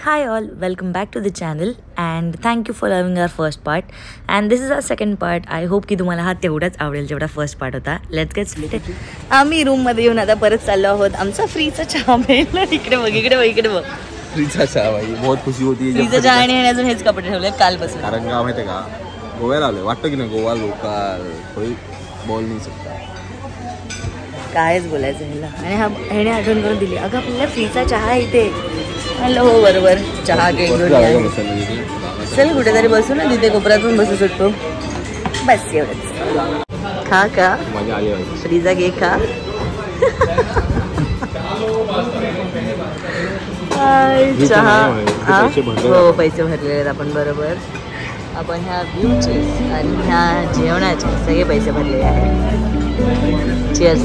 Hi all, welcome back to the channel and thank you for loving our first part and this is our second part. I hope की तुम्हाला हा तेवढाच आवडेल जेवढा first part होता. Let's get started. आम्ही room मध्ये येऊन आता परत चाललो आहोत. आमचा फ्रीचा चहा प्यायला इकडे बघ फ्रीचा चहा भाई बहुत खुशी होती है. फ्रीचा चहा आणि अजून हेच कपडे ठेवले कालपासून. कारण का माहिती का गोव्याला आलोय वाटतं की नाही गोवा लोकल कोई बोल नाही सकता. कायच बोलायचं ह्याला आणि ह्याने आठवण करून दिली अगं आपल्याला फ्रीचा चहा इथे. हॅलो हो बरोबर चहा घेऊन चल कुठेतरी बसू ना तिथे कोपऱ्यात पण बसू शकतो. बस एवढंच. खा का मजा आली फ्रीचा घे खा. चहा हो पैसे भरलेले आहेत आपण बरोबर. आपण ह्या व्ह्यूचे आणि ह्या जेवणाचे सगळे पैसे भरलेले आहेत. चीअर्स.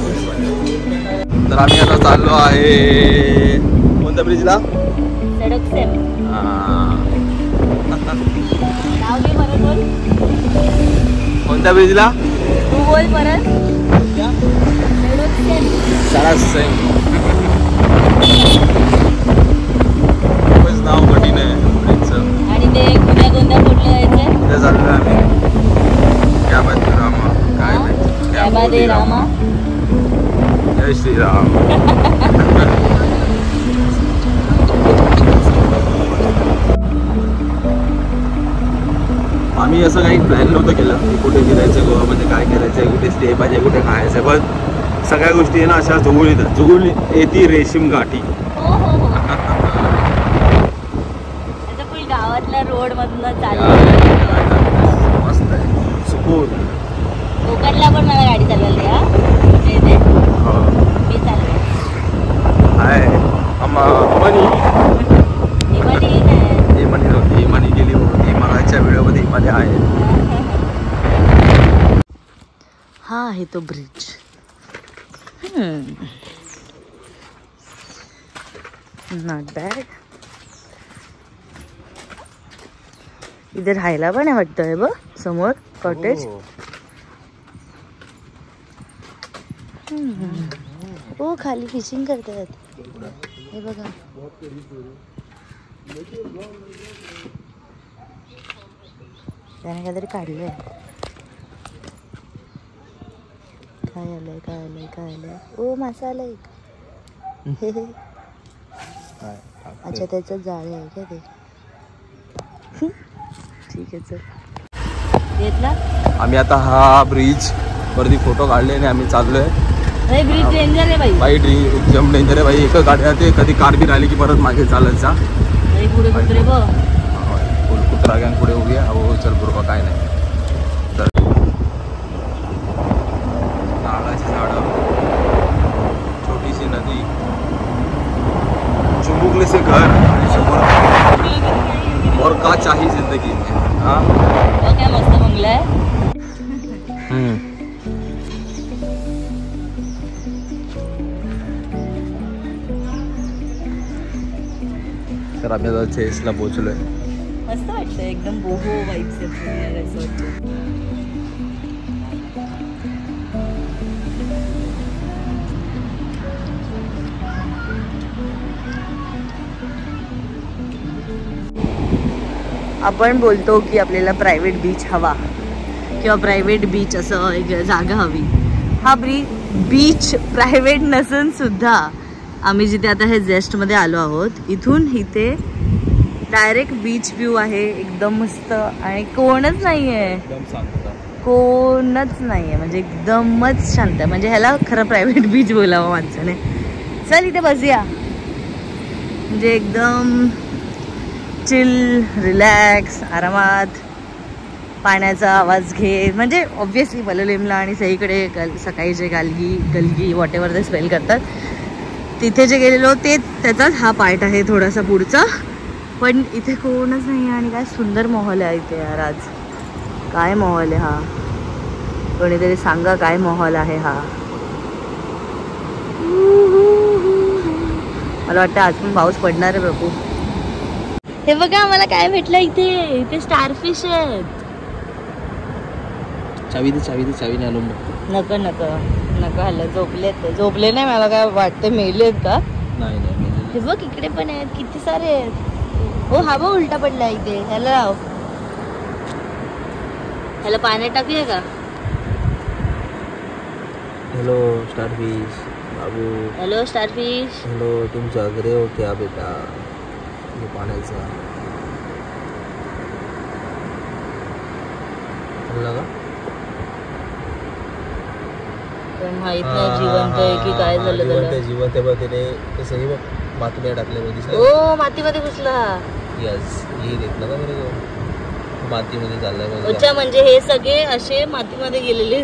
तर आम्ही आता चाललो आहे कोणत्या ब्रिजला. कोणत्या ब्रिजला तू बोल परत. खूपच नाव कठीण आहे ब्रिजचं. आणि ते कोणत्या फुटलं जायचं तिथे चाललो आम्ही. त्यामध्ये रामा काय माहिती त्यामध्ये रामा जय श्रीराम. आम्ही असं काही प्लॅन नव्हतं केलं की कुठे फिरायचं गोव्यामध्ये काय करायचं कुठे स्टे पाहिजे कुठे खायचं पण सगळ्या गोष्टी आहे ना अशा जुगून येते रेशीम गाठी. गावातल्या रोड मधून मस्त आहे सुकून. कोकणला पण मला गाडी चालवली मी चालले हाय इमानी गेली होती मागच्या व्हिडिओमध्ये इमानी आहे. हा आहे तो ब्रिज. Not bad. इथे राहायला पण आहे वाटतं आहे बघ समोर कॉटेज. हो खाली फिशिंग करतात हे बघा. त्याने काहीतरी काढलंय. काय आलंय ओ मासा आलाय. अच्छा त्याचं जाळे आहे का ते. ठीक आहे चल. घेतला आम्ही आता हा ब्रिज वरती फोटो काढले आणि आम्ही चाललोय. ब्रिज डेंजर आहे बाई एकदम डेंजर आहे भाई. एक गाडी ते कधी कार बी राहिली की परत मागे चालायचा. पुढे कुत्रे बघ कुत्रा गॅंग पुढे उभी आहे. हो चल बरोबर काय नाही. तर नारळाची झाडं छोटीशी नदी चुंबुकले से घर आणि समोर और का चाहिए जिंदगी में. हाँ काय मस्त बंगला आहे. तर आम्ही आता चेसला पोहोचलोय. मस्त वाटतं एकदम बोहो वाईब्स आहेत असं वाटतं. आपण बोलतो की आपल्याला प्रायव्हेट बीच हवा किंवा प्रायव्हेट बीच असं एक जागा हवी. हा बीच प्रायव्हेट नसून सुद्धा आम्ही जिथे आता हे जेस्टमध्ये आलो आहोत इथून इथे डायरेक्ट बीच व्ह्यू आहे एकदम मस्त. आणि कोणच नाही आहे म्हणजे एकदमच शांत आहे. म्हणजे ह्याला खरं प्रायव्हेट बीच बोलावं माणसाने. चल इथे बसूया म्हणजे एकदम चिल रिलॅक्स आरामात पाण्याचा आवाज घे. म्हणजे ऑब्व्हियसली पलोलेमला आणि सगळीकडे सकाळी जे गलगी वॉट एव्हर ते स्मेल करतात तिथे जे गेलेलो ते त्याचाच हा पार्ट आहे थोडासा पुढचा. पण इथे कोणच नाही आणि काय सुंदर माहोल आहे इथे यार. आज काय माहोल आहे हा. कोणीतरी सांगा काय माहोल आहे हा. मला वाटतं आज पण पाऊस पडणार आहे बापू. हे बघा मला काय भेटलं इथे स्टारफिश आहेत. चावी आणून नको हल्ला झोपले नाही. मला काय वाटतं मेलेत का. नाही हे बघ इकडे पण आहेत किती सारे आहेत. हो हा बघ उलटा पडला इथे. ह्याला लाव. ह्याला पाण्यात टाकूया का? हेलो स्टारफिश बाबू. Hello starfish. हेलो तुम जाग रहे हो क्या बेटा? ये पाण्याचा लगा पण माहित नाही जिवंत आहे की काय झालं त्याला. जिवंत आहे. त्याने ते सगळी बघ मातीमध्ये टाकले दिसलं. ओ मातीमध्ये घुसला. यस हे घेतलं का बरं मातीमध्ये चाललंय. अच्छा म्हणजे हे सगळे असे मातीमध्ये गेलेले.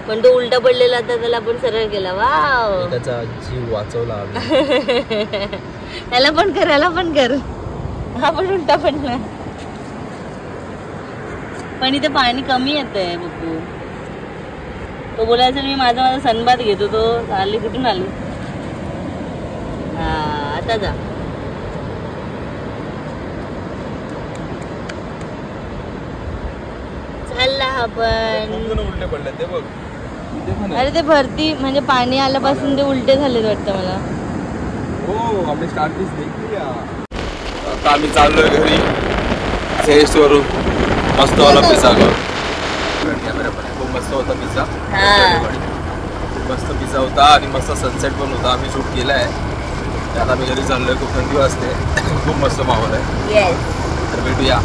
पण तो उलटा पडलेला तर त्याला आपण सरळ केला. वाव त्याचा जीव वाचवला. त्याला पण कर याला पण कर. हा पण उलटा पडला. पण इथे पाणी कमी येत आहे बप्पू. तो बोलायचं मी माझा सनबाथ घेतो. तो आली कुठून आली. हा आता जा. चालला आपण. उलटे पडले ते बघ. अरे ते भरती म्हणजे पाणी आल्यापासून ते उलटे झाले वाटतं मला. हो आम्ही स्टार्टिंग देखली. आता आम्ही चाललोय घरी टेस्ट वरून. मस्त वाला पिझ्झा ग. खूप मस्त होता पिझ्झा. मस्त पिझ्झा होता आणि मस्त सनसेट पण होता. आम्ही शूट केलाय. आता आम्ही घरी चाललोय. खूप थंडी वाजते. खूप मस्त माहोल आहे. तर भेटूया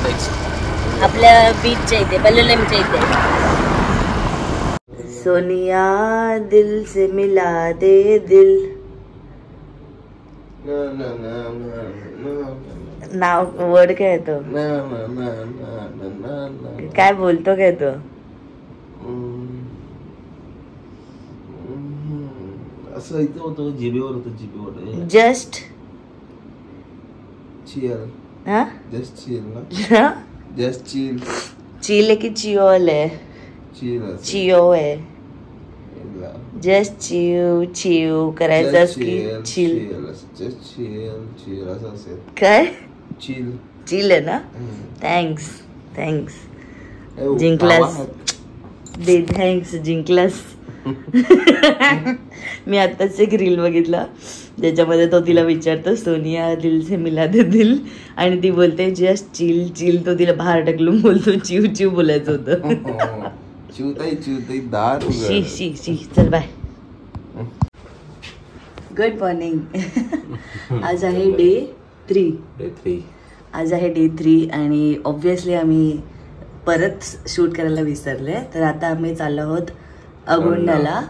नेक्स्ट आपल्या बीचच्या इथे बल्लुलेमच्या इथे. सोनिया दिल से मिला दे दिल. नाव वर्ड काय तो काय बोलतो काय तो. असं इथं होतं जिबीवर होतं. जिबीवर जस्ट चिल. हा जस्ट चिल ना. Just chill. चिल है कि चियोल है. चियो है. जस्ट चिव करायचं की चिल. काय चिल आहे ना. थँक्स जिंकलास. थँक्स जिंकलास. मी आत्ताच एक रील बघितला ज्याच्यामध्ये तो तिला विचारतो सोनिया दिल से मिला दे दिल आणि ती बोलते जस्ट चिल चिल. तो तिला बाहेर ढकलून बोलतो चिव चिव बोलायचं होतं. शी शी शी. चल बाय. Good morning. आज आहे डे 3. आज आहे डे 3 आणि ऑब्विसली आम्ही परत शूट करायला विसरले. तर आता आम्ही चाललो आहोत अगोंडाला.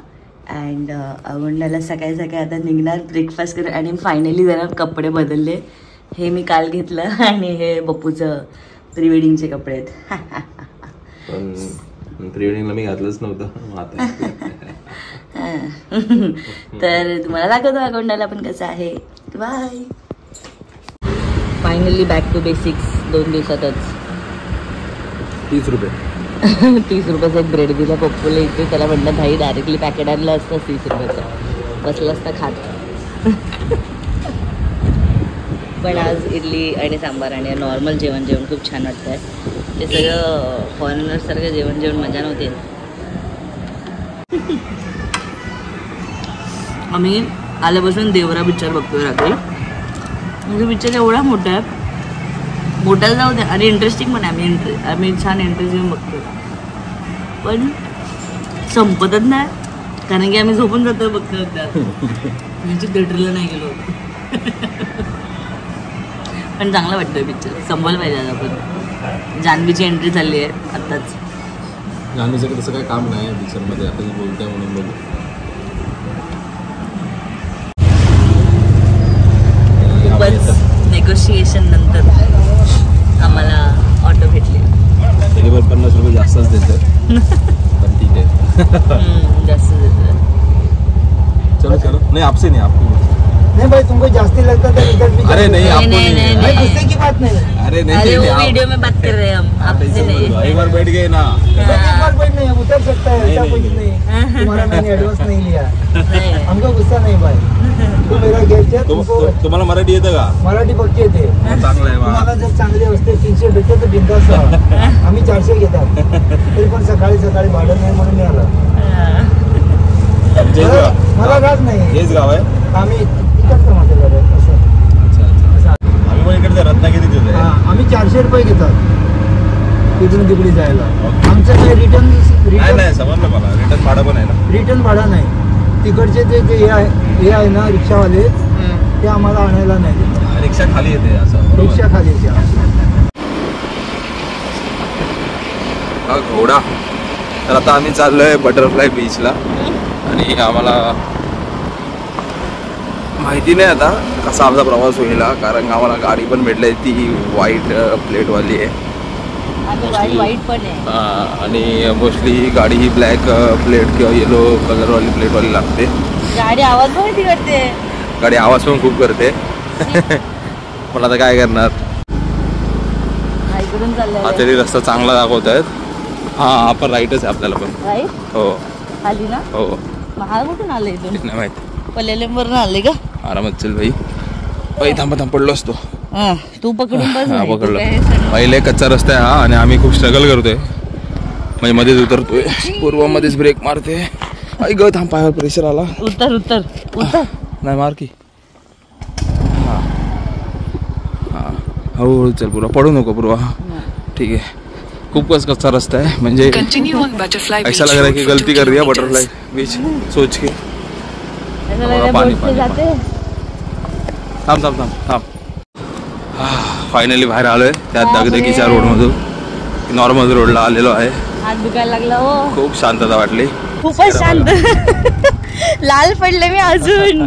अँड अगोंडाला सकाळी सकाळी आता निघणार. ब्रेकफास्ट कर आणि फायनली जरा कपडे बदलले. हे मी काल घेतलं आणि हे बप्पूचं प्री वेडिंगचे कपडे आहेत. प्री वेडिंगला मी घातलंच नव्हतं. तर तुम्हाला दाखवतो अगोंडाला पण कसं आहे. Bye. Finally back to basics. 2 दिवसातच 30 रुपये 30 रुपयाचा एक ब्रेड दिला पप्पूला इथे. त्याला म्हणलं भाई डायरेक्टली पॅकेट आणलं असतं 30 रुपयाचं. बसलं असतं खात. पण आज इडली आणि सांबार आणि नॉर्मल जेवण खूप छान वाटतंय. ते सगळं फॉरेनर्ससारखं जेवण मजा नव्हती. आम्ही आल्यापासून देवरा पिक्चर बघतोय रात्री. म्हणजे पिक्चर एवढा मोठा आहे. मोठाच जाऊ द्या आणि इंटरेस्टिंग पण आहे. आम्ही छान इंटरेस्टिंग बघतो. पण संपतच नाही कारण की आम्ही झोपून जातो बघतो होत्या. म्हणजे थिएटरला नाही गेलो. पण चांगला वाटतोय पिक्चर. संपवलं पाहिजे आज आपण. जान्हवीची एंट्री झाली आहे आत्ताच. जान्हवीचं तसं काही काम नाही पिक्चरमध्ये. आता ती बोलते म्हणून बघू. नेगोशिएशन नंतर आम्हाला ऑटो भेटली. तरी पण 50 रुपये जास्तच देतात. पण ठीक आहे. जास्त देतात. चलो चलो. नहीं आपसे नहीं आपको नहीं भाई तुमको जास्ती लगता था इधर भी. अरे नहीं आपको नहीं भाई गुस्से की बात नहीं. अरे नहीं अरे वो आप- वीडियो में बात कर रहे हैं हम. आपसे नहीं. एक बार बैठ गए ना. एक बार कोई नहीं उतर सकता है. ऐसा कुछ नहीं. तुम्हारा मैंने एडवांस नहीं लिया. नहीं. हमको गुस्सा नहीं भाई. तू मेरा गेस्ट है. तुमको तुम्हाला मराठी येतं का? मराठी पक्की येते. चांगलं आहे तुम्हाला जर चांगले असते 300 भेटते तर बिंदास राहा. आम्ही 400 घेतात. तरी पण सकाळी भाडं नाही म्हणून मी आलो. मला राज नाही. हेच गाव आहे. आम्ही इकडचं माझं घर आहे. इथून तिकडे जायला. आमचं काय रिटर्न नाही समजलं मला. रिटर्न भाडं पण आहे ना. रिटर्न भाडं नाही. तिकडचे ते हे आहे ना रिक्षावाले, ते आम्हाला आणायला नाही देतात. रिक्षा खाली येते असं. रिक्षा खाली येते. हा घोडा. तर आता आम्ही चाललोय बटरफ्लाय बीचला आणि आम्हाला माहिती नाही आता कसा आमचा प्रवास होईल, कारण आम्हाला गाडी पण भेटली ती व्हाईट प्लेटवाली आहे आणि मोस्टली गाडी ही ब्लॅक प्लेट किंवा येलो कलरवाली प्लेटवाली लागते. गाडी आवाज पण किती करते. गाडी आवाज पण खूप करते. पण आता काय करणार. हा तरी रस्ता चांगला दाखवत आहेत. हा पण राईटच आहे आपल्याला पण. राईट हो खाली ना. हो महाग कुठून आलं इथून नाही माहिती. पल्लेलेंवरून आले का. आरामात चल भाई. थांबा पडलो असतो. तू पकडून बस. पकडलं. पहिले कच्चा रस्ता आहे हा आणि आम्ही खूप स्ट्रगल करतोय. म्हणजे मध्येच उतरतोय. पूर्वामध्येच ब्रेक मारते. आई ग थांब पायावर प्रेशर आला. उतर उतर उतर. नाही मार की. हा हा हळूहळू चल पूर्वा. पडू नको पूर्वा. ठीक आहे. खूपच कच्चा रास्ता है. म्हणजे ऐसा लग रहा है कि गलती कर दिया बटरफ्लाई बीच सोच के. पानी पानी थांब थांब थांब थांब. फायनली बाहेर आलोय त्या दगदगीच्या रोडमधून नॉर्मल रोडला आलेलो आहे. हात दुखायला लागला हो. खूप शांतता वाटली. खूपच शांत. लाल पडले मी अजून.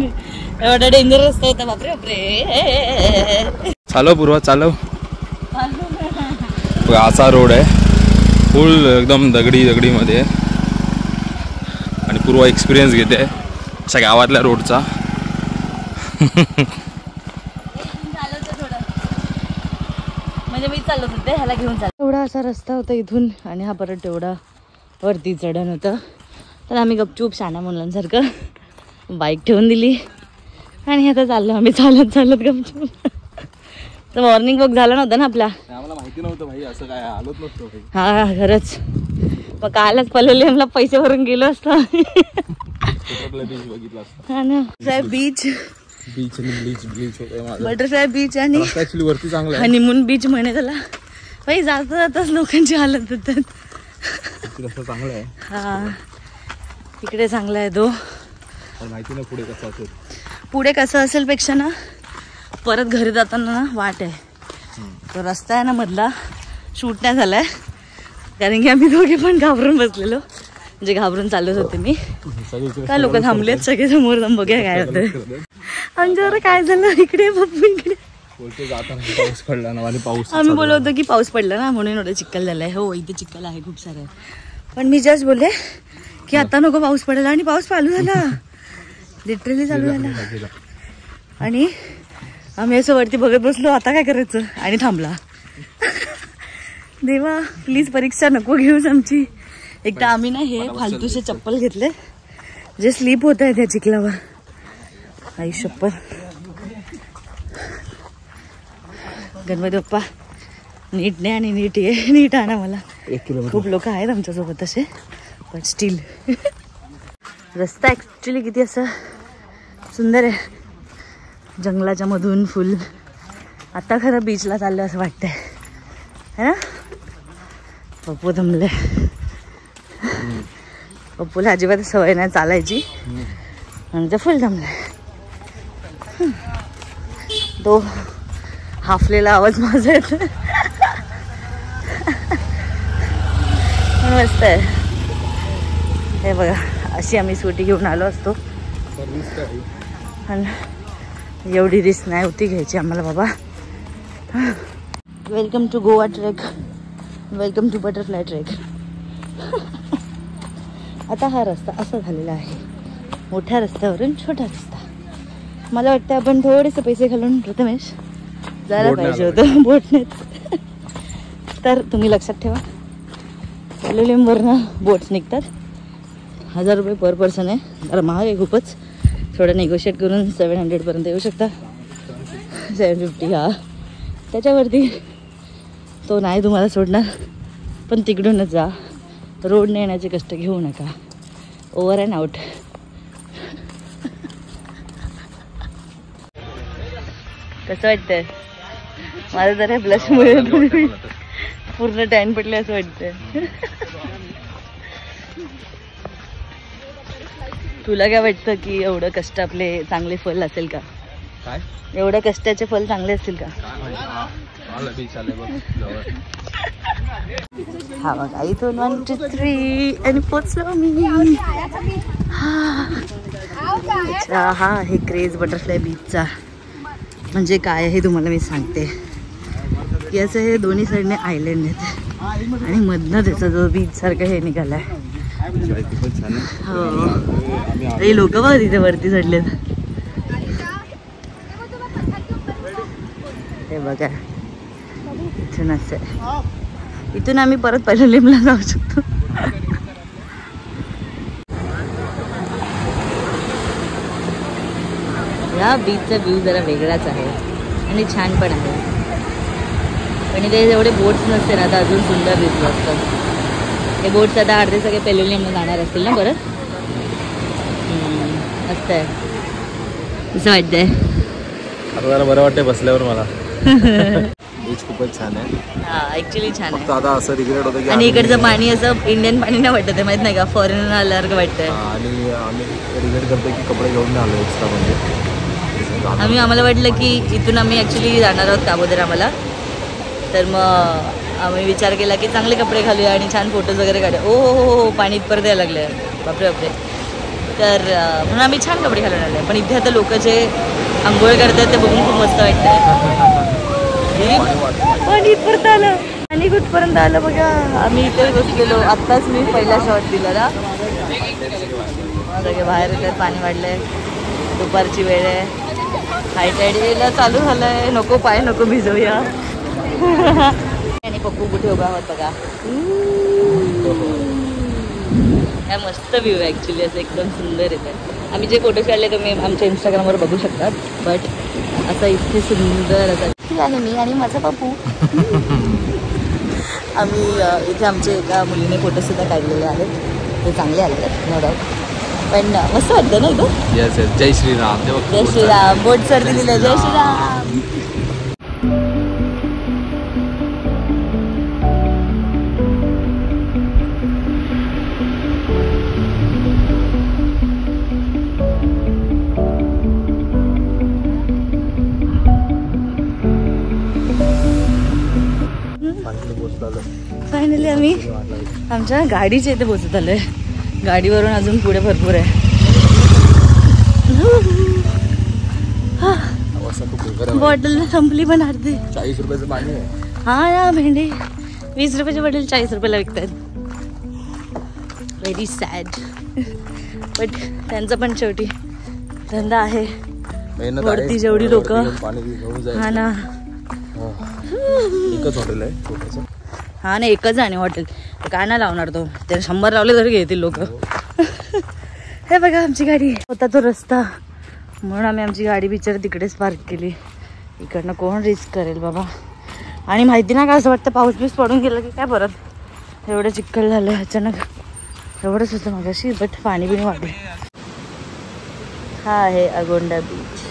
एवढा डेंजर रस्ता होता. बापरे बापरे. चालव पूर्वा चालव. असा रोड आहे फुल एकदम दगडी मध्ये आणि पूर्वा एक्सपिरियन्स घेते अशा गावातल्या रोडचा. म्हणजे मी चालत होते ह्याला घेऊन चालत. एवढा असा रस्ता होता इथून आणि हा परत एवढा वरती चढण होतं. तर आम्ही गपचूप शाना मुलांसारखं बाईक ठेवून दिली आणि आता चाललो आम्ही चालत गपचूप. तर मॉर्निंग वॉक झाला नव्हता ना आपला. आम्हाला माहिती नव्हतं भाई असं काय आलोच नसतो. हा खरंच. मग कालच पल्लेलेमला पैसे भरून गेलो असतो. हा ना. बीच बटरफ्लाय बीच आणि वरती चांगलं हनीमून बीच म्हणे त्याला. भाई जाताच लोकांची हालत होतात. चांगलं आहे. हा इकडे चांगला आहे तो. माहिती नाही पुढे कसं असेल. पुढे कसं असेल पेक्षा ना परत घरी जाताना ना वाट आहे. तो रस्ता आहे ना मधला शूट नाही झालाय कारण की आम्ही दोघे पण घाबरून बसलेलो. म्हणजे घाबरून चालत होते मी. काय लोक थांबलेत सगळे समोर जाऊन बघूया काय होतं. आमच्यावर काय झालं इकडे पप्पू इकडे. पाऊस पडला ना आणि पाऊस. आम्ही बोलत होतो की पाऊस पडला ना म्हणून एवढं चिखल झालंय. हो इथे चिखल आहे खूप सारं. पण मी जस्ट बोलले की आता नको पाऊस पडायला आणि पाऊस चालू झाला. लिटरली चालू झाला. आणि आम्ही असं वरती बघत बसलो आता काय करायचं आणि थांबला. देवा प्लीज परीक्षा नको घेऊस आमची. एकदा आम्ही ना हे फालतूचे चप्पल घेतले जे स्लीप होत आहे त्या चिखलावर. आई शप्पथ. गणपती बाप्पा नीट नाही आणि नीट ये. नीट आणा मला. खूप लोक आहेत आमच्यासोबत तसे पण स्टील. रस्ता ॲक्च्युली किती असं सुंदर आहे जंगलाच्या मधून फुल. आता खरं बीचला चाललं असं वाटतंय है ना. पप्पू थांबले. पप्पूला अजिबात सवय नाही चालायची आणि ते फुल थांबलाय. तो हाफलेला आवाज माझा येतो. मस्त आहे हे बघा. अशी आम्ही स्कूटी घेऊन आलो असतो आणि एवढी रिस्क नाही होती घ्यायची आम्हाला बाबा. Welcome to Goa trek. Welcome to butterfly trek. आता हा रस्ता असा झालेला आहे मोठ्या रस्त्यावरून छोटा रस्ता. मला वाटतं आपण थोडेसे पैसे घालून प्रथमेश जायला पाहिजे होतं बोटनेच. तर तुम्ही लक्षात ठेवा पल्लेलेमवरनं बोट्स निघतात. 1000 रुपये पर पर्सन आहे. जरा महाग आहे खूपच. थोडं नेगोशिएट करून 700पर्यंत येऊ शकता. 750 हा त्याच्यावरती तो नाही तुम्हाला सोडणार. पण तिकडूनच जा. रोडने येण्याचे कष्ट घेऊ नका. Over and out. कसं वाटतंय मला जरा ब्लशमुळे पूर्ण टॅन पडले असं वाटतंय. तुला काय वाटतं की एवढं कष्ट आपले चांगले फल असेल का? काय एवढं कष्टाचे फल चांगले असतील का? हा बघा इथून 1 2 3 आणि पोचलो मी. अच्छा हा आहे क्रेज बटरफ्लाय बीचचा. म्हणजे काय आहे तुम्हाला मी सांगते की असं हे दोन्ही साईडने आयलंड आहेत आणि मधनं त्याचा जो बीच सारखं हे निघालाय. हो हे लोक बघ तिथे वरती चढलेत. हे बघा इथून असं इथून आम्ही परत पैलवलीमला जाऊ शकतो. या बीचचा व्ह्यू जरा वेगळाच आहे आणि छान पण आहे. पण इथे एवढे बोट्स नसते ना आता अजून सुंदर दिसलं असतं. हे बोट्स आता अर्धे सगळे पेलोलियमला जाणार असतील ना परत. मस्त आहे. कसं वाटतंय? जरा बरं वाटतंय बसल्यावर मला. बीच खूपच छान आहे. हा ऍक्च्युली छान आहे. आता असं रिग्रेट होतं की आणि इकडचं पाणी असं इंडियन पाणी नाही वाटत आहे माहित नाही का फॉरेन आल्यासारखं वाटतंय. आणि आम्ही रिग्रेट करतो की कपडे घेऊन नाही आलो एक्स्ट्रा. म्हणजे आम्हाला वाटलं की इथून आम्ही ॲक्च्युली जाणार आहोत काबोदर आम्हाला. तर मग आम्ही विचार केला की चांगले कपडे घालूया आणि छान फोटोज वगैरे काढूया. ओ हो पाणी इथपर्यंत यायला लागले बापरे बापरे. तर म्हणून आम्ही छान कपडे घालून आले. पण इथे आता लोक जे आंघोळ करतात ते बघून खूप मस्त वाटतंय. पाणी इथपर्यंत आलं आणि कुठपर्यंत आलं बघा. आम्ही इथे बसलेलो. आत्ताच मी पहिला शॉट दिला ना. सगळे बाहेर येतात. पाणी वाढलंय. दुपारची वेळ आहे. हाय टाईड यायला चालू झालंय. नको पाय नको भिजवूया. आणि पप्पू कुठे उभा आहोत बघा. काय मस्त व्ह्यू आहे ॲक्च्युली. असं एकदम सुंदर येतं. आम्ही जे फोटो काढले तुम्ही आमच्या इंस्टाग्रामवर बघू शकतात. बट असं इतके सुंदर असं आहे. मी आणि माझा पप्पू आम्ही इथे आमचे एका मुलीने फोटोसुद्धा काढलेले आहेत. ते चांगले आले आहेत नो डाऊट. पण मस्त वाटतं ना इथं. Yes yes. जय श्रीराम. जय श्रीराम. बोट सर्दी दिलं. जय श्रीराम. फायनली आम्ही आमच्या गाडीच्या इथे पोहोचत आलोय. गाडीवरून अजून पुढे भरपूर आहे. बॉटल संपली पण अर्धी. 40 रुपयाचं पाणी आहे. हा या भेंडी 20 रुपयाची बॉटल 40 रुपयाला विकतात. Very sad. बट त्यांचा पण शेवटी धंदा आहे. वरती जेवढी लोक. हा ना. एकच हॉटेल आहे छोटंसं. हा ना एकच आहे हॉटेल. काय ना लावणार तो. त्याला 100 लावले तरी घेतील लोक. हे बघा आमची गाडी होता तो रस्ता म्हणून आम्ही आमची गाडी बिचार तिकडेच पार्क केली. इकडनं कोण रिस्क करेल बाबा. आणि माहिती ना काय असं वाटतं पाऊस बीस पडून गेलं की काय परत एवढं चिखल झालं अचानक. एवढंच होतं मगाशी. बट पाणी बिणी वाढलं. हा आहे अगोंडा बीच.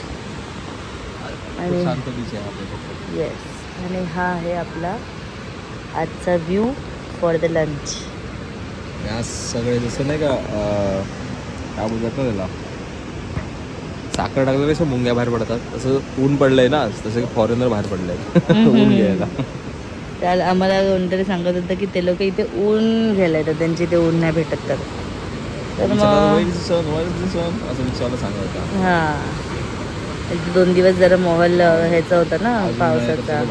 आणि येस. आणि हा आहे आपला आजचा व्ह्यू फॉर द लंच. आज सगळे जसं नाही का काय बोलतात ना त्याला साखर टाकलं कसं मुंग्या बाहेर पडतात तसं ऊन पडलंय ना. तसं फॉरेनर बाहेर पडलंय ऊन घ्यायला. त्याला आम्हाला कोणतरी सांगत होतं की ते लोक इथे ऊन घ्यायला येतात. त्यांची इथे ऊन नाही भेटत तर मग असं विचारलं सांगत होता. हां 2 दिवस जरा माहोल ह्याचा होता ना पावसाचा.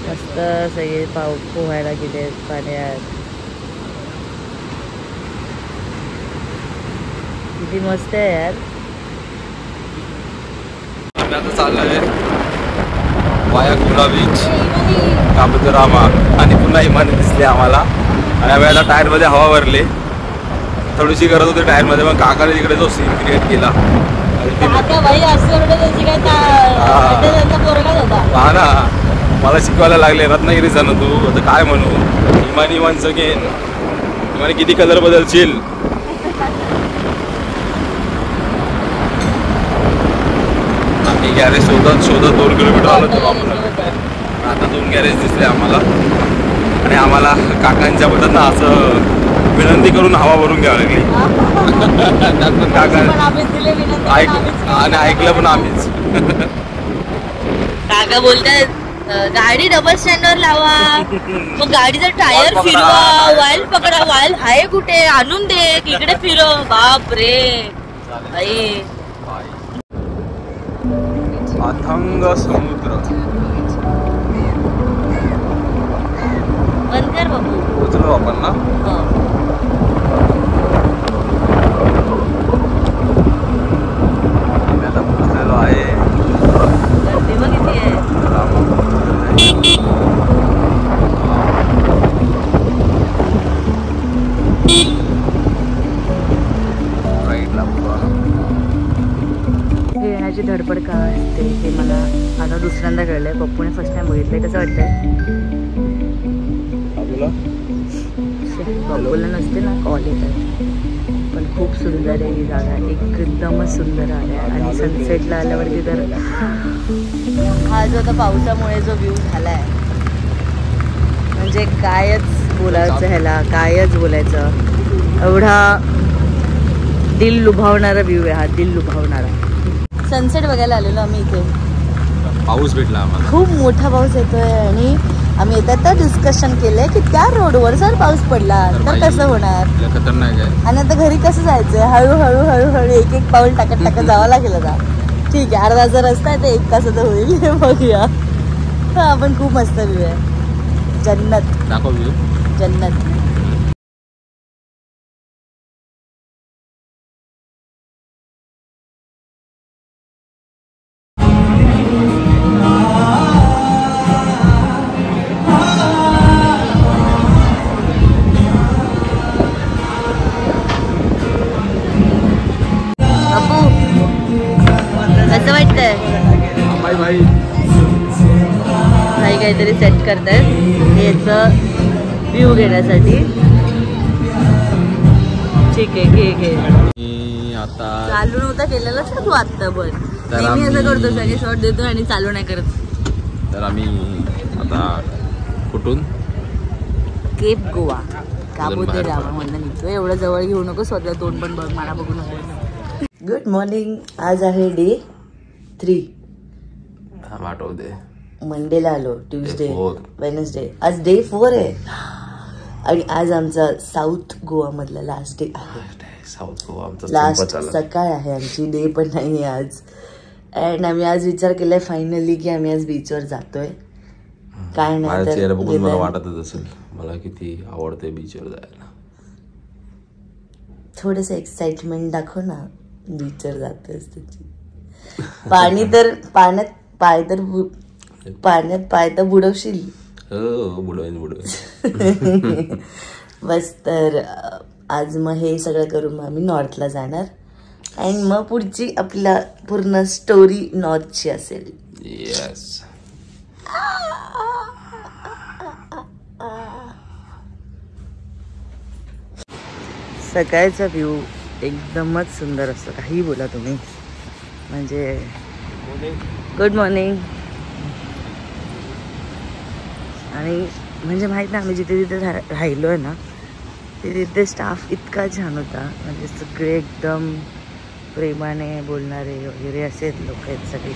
मस्त सगळे पोहायला गेले पाण्यात. किती मस्त आहे यार. आम्ही आता चाललोय वाया कुला बीच काबुदरामा. आणि पुन्हा इमारत दिसली आम्हाला. आणि आम्ही आता टायरमध्ये हवा भरली. थोडीशी गरज होती टायरमध्ये. मग काकाने तिकडे जो सीन क्रिएट केला. हा ना. मला शिकवायला लागले रत्नागिरीचा ना तू. आता काय म्हणू. इमान सगेन इमाने किती कलर बदलशील. आम्ही गॅरेज शोधत 2 किलोमीटर आलो तर आता 2 गॅरेज दिसले आम्हाला आणि आम्हाला काकांच्या बद्दल ना असं विनंती करून हवा भरून घ्यावी लागली. त्यात पण काका आणि ऐकलं पण आम्हीच. काका बोलतात गाडी डबल स्टँडवर लावा, मग गाडीचा टायर फिरवा, वाईल पकडा, वाईल आहे कुठे आणून दे, इकडे फिरव. बाप रे बाई. अथंग समुद्र. बंद कर बाबू. पोचलो आपण ना. आम्ही आता पोचलेलो आहे. गर्दी बघितली आहे. येण्याची धडपड का असते हे मला आता दुसऱ्यांदा कळलंय. पप्पूने फर्स्ट टाइम बघितलंय. कसं वाटतंय? पप्पूला नसते ना कॉल येतात. पण खूप सुंदर आहे ही जागा, एकदमच सुंदर आहे. आणि सनसेटला आल्यावरती तर हा जो आता पावसामुळे जो व्ह्यू झाला आहे म्हणजे कायच बोलायचं ह्याला, कायच बोलायचं. एवढा दिल लुभावणारा व्ह्यू आहे हा, दिल लुभावणारा. सनसेट बघायला आलेलो आम्ही इथे. पाऊस भेटला आम्हाला, खूप मोठा पाऊस येतोय आणि आम्ही येतात तर डिस्कशन केलंय की त्या रोडवर जर पाऊस पडला तर कसं होणार, खतरनाक आहे. आणि आता घरी कसं जायचंय. हळूहळू हळूहळू एक एक पाऊल टाकत टाकत जावं लागेल. आता ठीक आहे, अर्धा जर रस्ता आहे ते 1 तासाचं होईल. बघूया. हा पण खूप मस्त व्ह्यू आहे. जन्नत दाखव व्ह्यू. जन्नत. कसं वाटतंय? भाई काहीतरी सेट करतायत याचं व्ह्यू घेण्यासाठी. ठीक आहे, घे. आता चालू नव्हता केलेला का तू आत्ता? पण नेहमी असं करतो, सगळे शॉट देतो आणि चालू नाही करत. तर आम्ही आता कुठून केप गोवा काबोते गावामधनं निघतो. एवढं जवळ घेऊ नको, स्वतः तोंड पण बघ, मला बघू नको. Good morning. आज आहे डे 3. वाटव दे. मंडेला आलो, ट्यूजडे, वेनसडे, आज डे 4 आहे. आणि आज आमचा साऊथ गोवा मधला लास्ट डे आहे. साऊथ गोवा आमचा लास्ट सकाळ आहे आमची, डे पण नाही आहे आज. अँड आम्ही आज विचार केलाय फायनली की आम्ही आज बीचवर जातोय. काय नाही तर मला वाटतच असेल मला किती आवडते बीचवर जायला. थोडस एक्साइटमेंट दाखव ना, बीचवर जातोय त्याची. पाणी तर पाण्यात पाय तर बुडवशील. बुडवेन. बस. तर आज मग हे सगळं करून मग आम्ही नॉर्थला जाणार. आणि मग पुढची आपला पूर्ण स्टोरी नॉर्थची असेल. येस. सकाळचा व्ह्यू एकदमच सुंदर असतो, काही बोला तुम्ही. म्हणजे गुड मॉर्निंग. आणि म्हणजे माहीत ना, आम्ही जिथे जिथे राहिलो आहे ना तिथे स्टाफ इतका छान होता. म्हणजे सगळे एकदम प्रेमाने बोलणारे वगैरे असे लोक आहेत सगळे.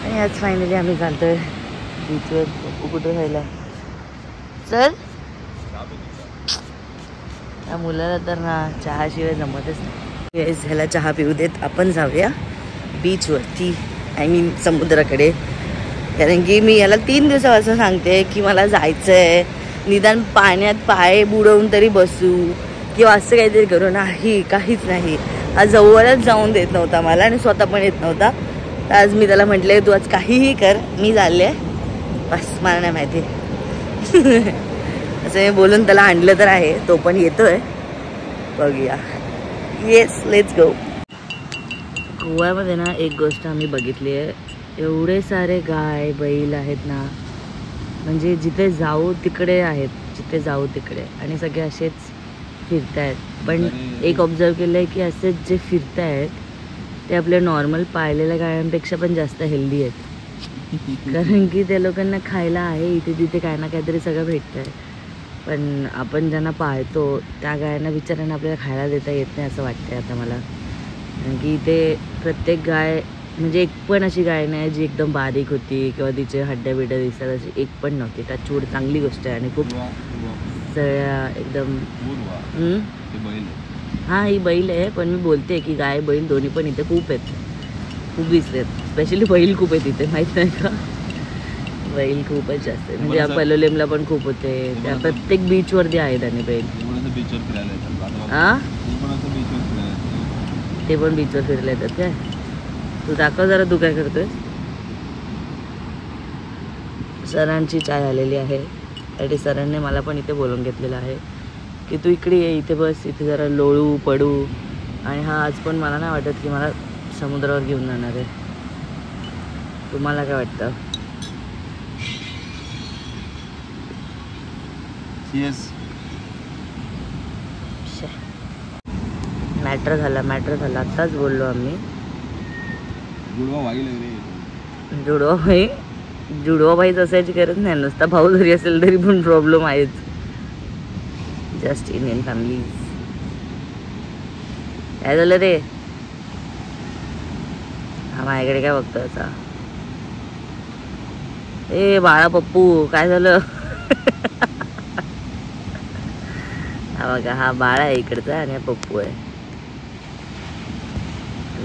आणि आज फायनली आम्ही चालतोय बीचवर. कुठे राहिला चल. त्या मुलाला तर ना चहाशिवाय जमतच नाही. ह्याला चहा पिऊ देत, आपण जाऊया बीचवरती, आय मीन समुद्राकडे. कारण की मी याला 3 दिवसापासून सांगते की मला जायचं आहे, निदान पाण्यात पाय बुडवून तरी बसू किंवा असं काहीतरी करू. नाही, काहीच नाही. आज जवळच जाऊन देत नव्हता मला आणि स्वतः पण येत नव्हता. तर आज मी त्याला म्हटले तू आज काहीही कर, मी चालले, बस मला नाही माहिती. असं मी बोलून त्याला आणलं तर आहे, तो पण येतोय. बघूया. Yes, let's go. गोव्यामध्ये ना एक गोष्ट आम्ही बघितली आहे, एवढे सारे गाय बैल आहेत ना, म्हणजे जिथे जाऊ तिकडे आहेत, जिथे जाऊ तिकडे. आणि सगळे असेच फिरतायत. पण एक ऑब्झर्व केलं आहे की असेच जे फिरतायत ते आपल्या नॉर्मल पाळलेल्या गायांपेक्षा पण जास्त हेल्दी आहेत. कारण की त्या लोकांना खायला आहे इथे तिथे काय ना काहीतरी सगळं भेटतंय. पण आपण ज्यांना पाळतो त्या गायांना बिचाऱ्यांना आपल्याला खायला देता येत नाही असं वाटतंय आता मला. कारण की इथे प्रत्येक गाय म्हणजे एक पण अशी गाय नाही जी एकदम बारीक होती किंवा तिचे हड्ड्या बिड्या दिसतात अशी एक पण नव्हती. टचवूड चांगली गोष्ट आहे आणि खूप सगळ्या एकदम हां ही बैल आहे. पण मी बोलते की गाय बैल दोन्ही पण इथे खूप आहेत, खूप दिसलेत. स्पेशली बैल खूप आहेत इथे, माहीत नाही का? बैल खूपच जास्त आहे. म्हणजे पलोलेमला पण खूप होते, त्या प्रत्येक बीचवरती आहेत आणि बैल. हां ते पण बीचवर फिरले येतात काय? तू दाखव जरा तू काय करतोय. सरांची चाय आलेली आहे आणि सरांनी मला पण इथे बोलवून घेतलेलं आहे की तू इकडे ये, इथे बस, इथे जरा लोळू पडू. आणि हा आज पण मला नाही वाटत की मला समुद्रावर घेऊन जाणार आहे. तुम्हाला काय वाटतं? मॅटर झाला आत्ताच बोललो आम्ही. जुडवा भाईच असायची गरज नाही, नुसता भाऊ जरी असेल तरी पण प्रॉब्लेम आहेच. Just Indian family. काय झालं रे? हा माझ्याकडे काय बघतो असा? ए बाळा पप्पू काय झालं? हा बघा हा बाळा आहे इकडचा आणि हा पप्पू आहे.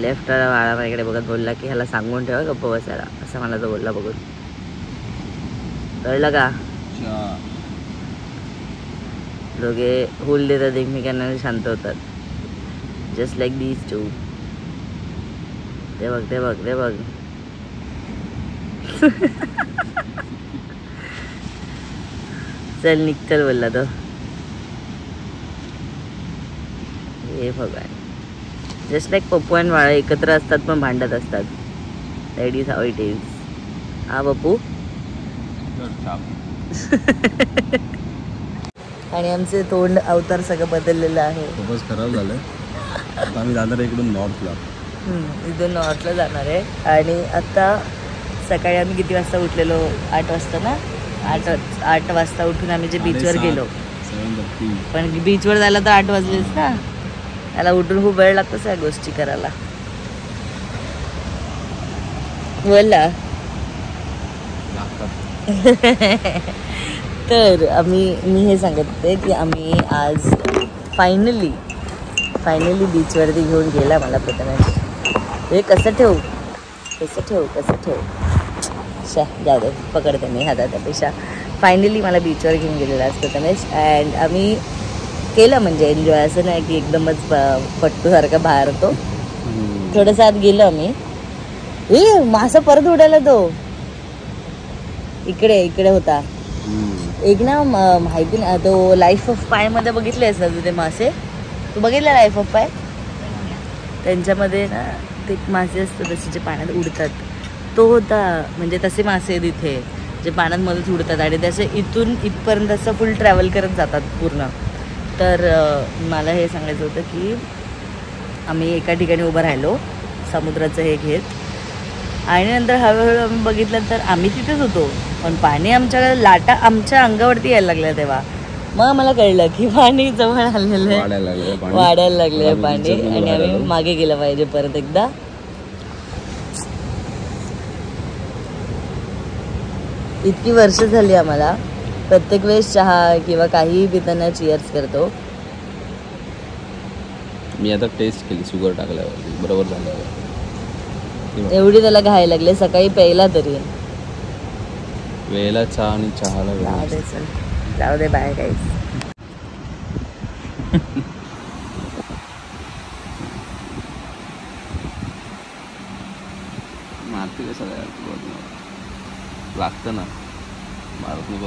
लेफ्ट बाळा माझ्याकडे बघत बोलला की ह्याला सांगून ठेवा गप्प बसायला, असं मला तो बोलला बघून. कळलं का? दोघे होल देतात एकमेकांना, शांत होतात. Just like these two. ते बघ ते बघ ते बघ. चल निघचल बोलला तो. हे भगवान. जस्ट लाईक पप्पू आणि बाळा एकत्र असतात पण भांडत असतात. That is how it is. हा पप्पू. आणि आमचे तोंड अवतार सगळं बदललेलं आहे. खूपच खराब झालं. आता आम्ही जाणार आहे इकडून नॉर्थला. इथून नॉर्थला जाणार आहे. आणि आता सकाळी आम्ही किती वाजता उठलेलो? 8 वाजता ना. 8 वाजता उठून आम्ही जे बीचवर गेलो. पण बीचवर जायला तर 8 वाजलेच ना. त्याला उठून खूप वेळ लागतो सगळ्या गोष्टी करायला. बोलला तर मी हे सांगत होते की आम्ही आज फायनली बीचवरती घेऊन गेला मला प्रथमेश. हे कसं ठेवू शा जाऊ दे, पकडते मी हातात त्यापेक्षा. फायनली मला बीचवर घेऊन गेलेला आज प्रथमेश. अँड आम्ही केलं म्हणजे एन्जॉय. असं नाही की एकदमच पट्टूसारखा बाहेर होतो. थोडंसं आत गेलो आम्ही. मासा परत उडाला तो. इकडे होता एक ना. माहिती ना तो लाईफ ऑफ पाय मध्ये बघितले असतात ते मासे. तू बघितला लाईफ ऑफ पाय? त्यांच्यामध्ये ना ते मासे असतात तसे जे पाण्यात उडतात. तो होता. म्हणजे तसे मासे तिथे जे पाण्यात मध्येच उडतात आणि त्याचे इथून इथपर्यंत असं फुल ट्रॅव्हल करत जातात पूर्ण. तर मला हे सांगायचं होतं की आम्ही एका ठिकाणी उभं राहिलो समुद्राचं हे घेत. आणि नंतर हळूहळू आम्ही बघितलं तर आम्ही तिथेच होतो पण पाणी आमच्या लाटा आमच्या अंगावरती यायला लागल्या. तेव्हा मग मला कळलं की पाणी जवळ आलेलं आहे, वाढायला लागलं आहे पाणी. आणि आम्ही मागे गेलं पाहिजे परत एकदा. इतकी वर्ष झाली आम्हाला. प्रत्येक वेळेस चहा किंवा काहीही पिताना चिअर्स करतो. मी आता टेस्ट केली शुगर टाकल्यावर बरोबर झालं. एवढी त्याला घायला लागले. सकाळी प्यायला तरी वेळेला चहा आणि चहाला जाऊ दे बाय गाईस. मारते कसं लागतं ना.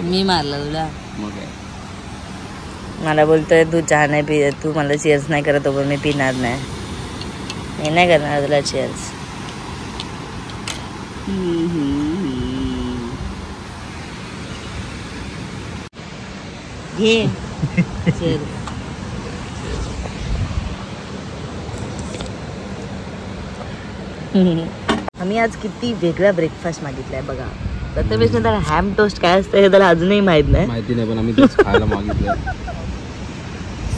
मी मारलं तुला. मग काय मला बोलतोय तू चहा नाही पी, तू मला चिअर्स नाही करत पण मी पिणार नाही. मी नाही करणार तुला चिअर्स. घे आम्ही आज किती वेगळा ब्रेकफास्ट मागितलाय बघा. प्रथमेशने त्याला हॅम टोस्ट काय असतं हे त्याला अजूनही माहित नाही. माहिती नाही पण आम्ही तेच खायला मागितलं.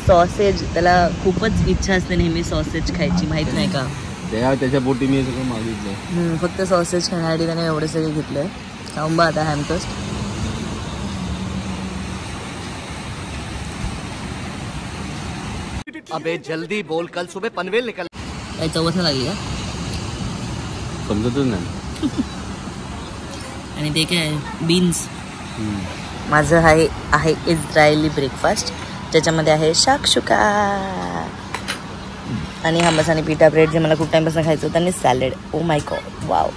सॉसेज त्याला खूपच इच्छा असते नेहमी सॉसेज खायची, माहित नाही का. त्याच्या पोटी मी सगळं मागितलं. फक्त सॉसेज खाण्यासाठी त्याने एवढे सगळे घेतलंय. खाऊन बा आता हॅम टोस्ट. अबे जल्दी बोल, कल सुबह पनवेल निकल. काही चवच नाही लागली का समजतच नाही. आणि ते काय बीन्स. माझं आहे इस्रायली ब्रेकफास्ट ज्याच्यामध्ये आहे शाकशुका आणि हमस आणि पिठा ब्रेड जे मला खूप टाइमपासून खायचं होतं आणि salad. Oh my God wow.